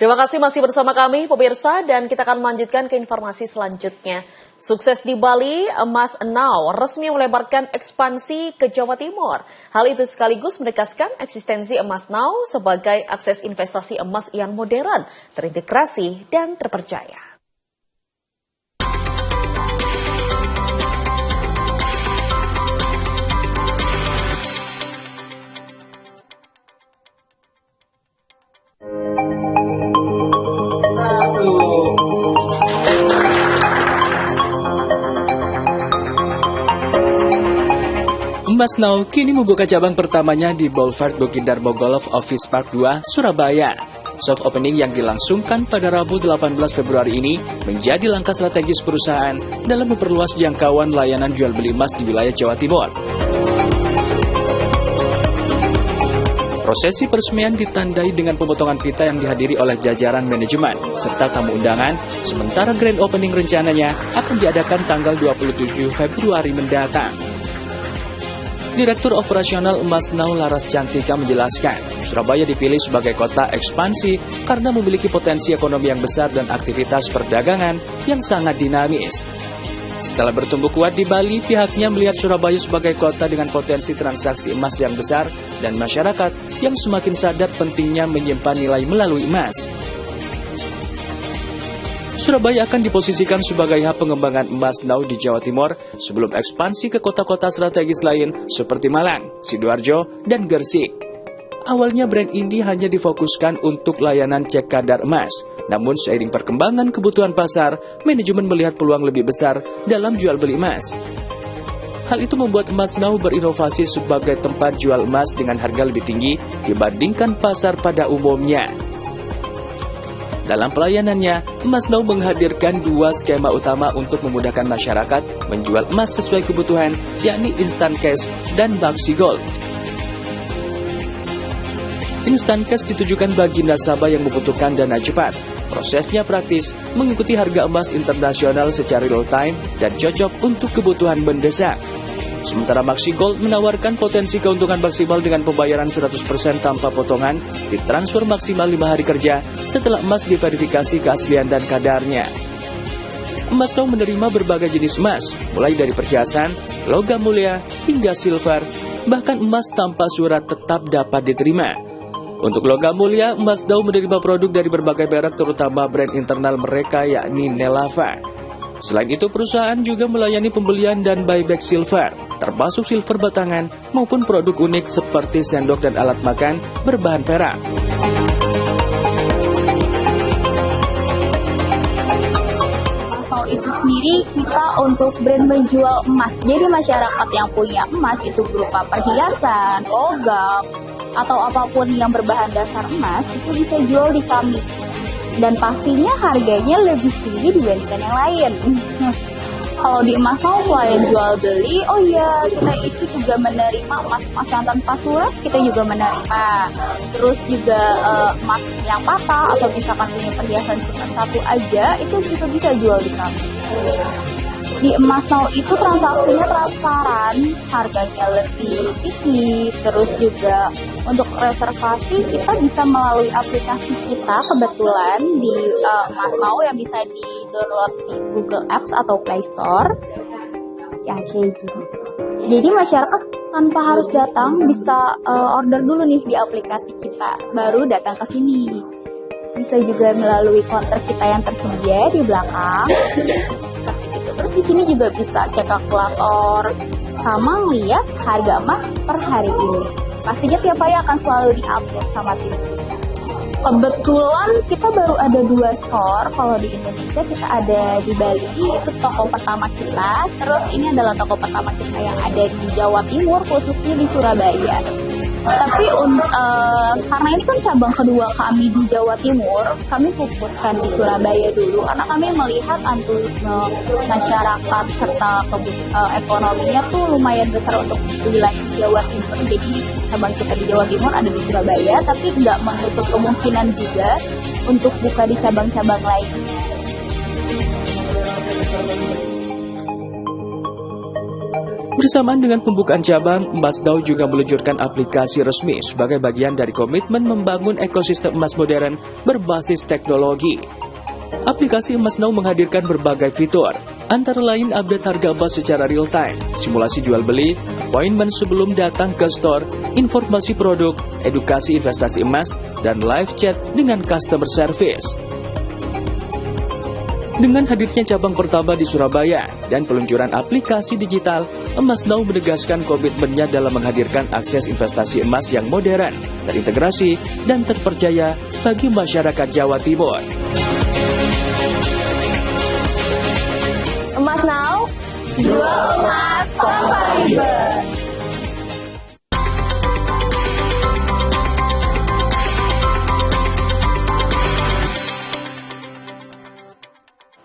Terima kasih masih bersama kami pemirsa dan kita akan melanjutkan ke informasi selanjutnya. Sukses di Bali, Emas Now resmi melebarkan ekspansi ke Jawa Timur. Hal itu sekaligus menegaskan eksistensi Emas Now sebagai akses investasi emas yang modern, terintegrasi dan terpercaya. Emas Now kini membuka cabang pertamanya di Boulevard Bukindar Bogolf Office Park 2, Surabaya. Soft opening yang dilangsungkan pada Rabu 18 Februari ini menjadi langkah strategis perusahaan dalam memperluas jangkauan layanan jual beli emas di wilayah Jawa Timur. Prosesi peresmian ditandai dengan pemotongan pita yang dihadiri oleh jajaran manajemen serta tamu undangan, sementara grand opening rencananya akan diadakan tanggal 27 Februari mendatang. Direktur Operasional Emas Now Laras Cantika menjelaskan, Surabaya dipilih sebagai kota ekspansi karena memiliki potensi ekonomi yang besar dan aktivitas perdagangan yang sangat dinamis. Setelah bertumbuh kuat di Bali, pihaknya melihat Surabaya sebagai kota dengan potensi transaksi emas yang besar dan masyarakat yang semakin sadar pentingnya menyimpan nilai melalui emas. Surabaya akan diposisikan sebagai hub pengembangan Emas Now di Jawa Timur sebelum ekspansi ke kota-kota strategis lain seperti Malang, Sidoarjo, dan Gresik. Awalnya brand ini hanya difokuskan untuk layanan cek kadar emas, namun seiring perkembangan kebutuhan pasar, manajemen melihat peluang lebih besar dalam jual beli emas. Hal itu membuat Emas Now berinovasi sebagai tempat jual emas dengan harga lebih tinggi dibandingkan pasar pada umumnya. Dalam pelayanannya, Emas Now menghadirkan dua skema utama untuk memudahkan masyarakat menjual emas sesuai kebutuhan, yakni Instant Cash dan Baxi Gold. Instant Cash ditujukan bagi nasabah yang membutuhkan dana cepat. Prosesnya praktis, mengikuti harga emas internasional secara real time dan cocok untuk kebutuhan mendesak. Sementara Baxi Gold menawarkan potensi keuntungan maksimal dengan pembayaran 100% tanpa potongan, ditransfer maksimal 5 hari kerja setelah emas diverifikasi keaslian dan kadarnya. Emas Now menerima berbagai jenis emas, mulai dari perhiasan, logam mulia, hingga silver, bahkan emas tanpa surat tetap dapat diterima. Untuk logam mulia, Emas Now menerima produk dari berbagai merek terutama brand internal mereka yakni Nelava. Selain itu, perusahaan juga melayani pembelian dan buyback silver, termasuk silver batangan maupun produk unik seperti sendok dan alat makan berbahan perak. Now itu sendiri kita untuk brand menjual emas. Jadi masyarakat yang punya emas itu berupa perhiasan, logam, atau apapun yang berbahan dasar emas itu bisa jual di kami. Dan pastinya harganya lebih tinggi dibandingkan yang lain. Kalau di Emas Now selain jual beli, oh iya kita itu juga menerima emas-emas yang tanpa surat, kita juga menerima. Terus juga emas yang patah atau misalkan punya perhiasan cuma satu aja, itu juga bisa jual di kami. Di Emas Now itu transaksinya transparan, harganya lebih tinggi, terus juga untuk reservasi kita bisa melalui aplikasi kita kebetulan di Emas Now yang bisa di-download di Google Apps atau Play Store. Yang kayak gitu. Jadi masyarakat tanpa harus datang bisa order dulu nih di aplikasi kita, baru datang ke sini. Bisa juga melalui counter kita yang tersedia di belakang. Terus di sini juga bisa cek kalkulator sama lihat harga emas per hari ini. Pastinya tiap hari akan selalu diupdate sama tim. Kebetulan kita baru ada 2 store. Kalau di Indonesia kita ada di Bali, itu toko pertama kita. Terus ini adalah toko pertama kita yang ada di Jawa Timur, khususnya di Surabaya. Tapi karena ini kan cabang kedua kami di Jawa Timur, kami fokuskan di Surabaya dulu karena kami melihat antusiasme masyarakat serta ekonominya tuh lumayan besar untuk wilayah Jawa Timur. Jadi cabang kita di Jawa Timur ada di Surabaya, tapi nggak menutup kemungkinan juga untuk buka di cabang-cabang lainnya. Bersamaan dengan pembukaan cabang, Emas Now juga meluncurkan aplikasi resmi sebagai bagian dari komitmen membangun ekosistem emas modern berbasis teknologi. Aplikasi Emas Now menghadirkan berbagai fitur, antara lain update harga emas secara real-time, simulasi jual-beli, appointment sebelum datang ke store, informasi produk, edukasi investasi emas, dan live chat dengan customer service. Dengan hadirnya cabang pertama di Surabaya dan peluncuran aplikasi digital, Emas Now menegaskan komitmennya dalam menghadirkan akses investasi emas yang modern, terintegrasi, dan terpercaya bagi masyarakat Jawa Timur. Emas Now, jual emas tanpa ribet.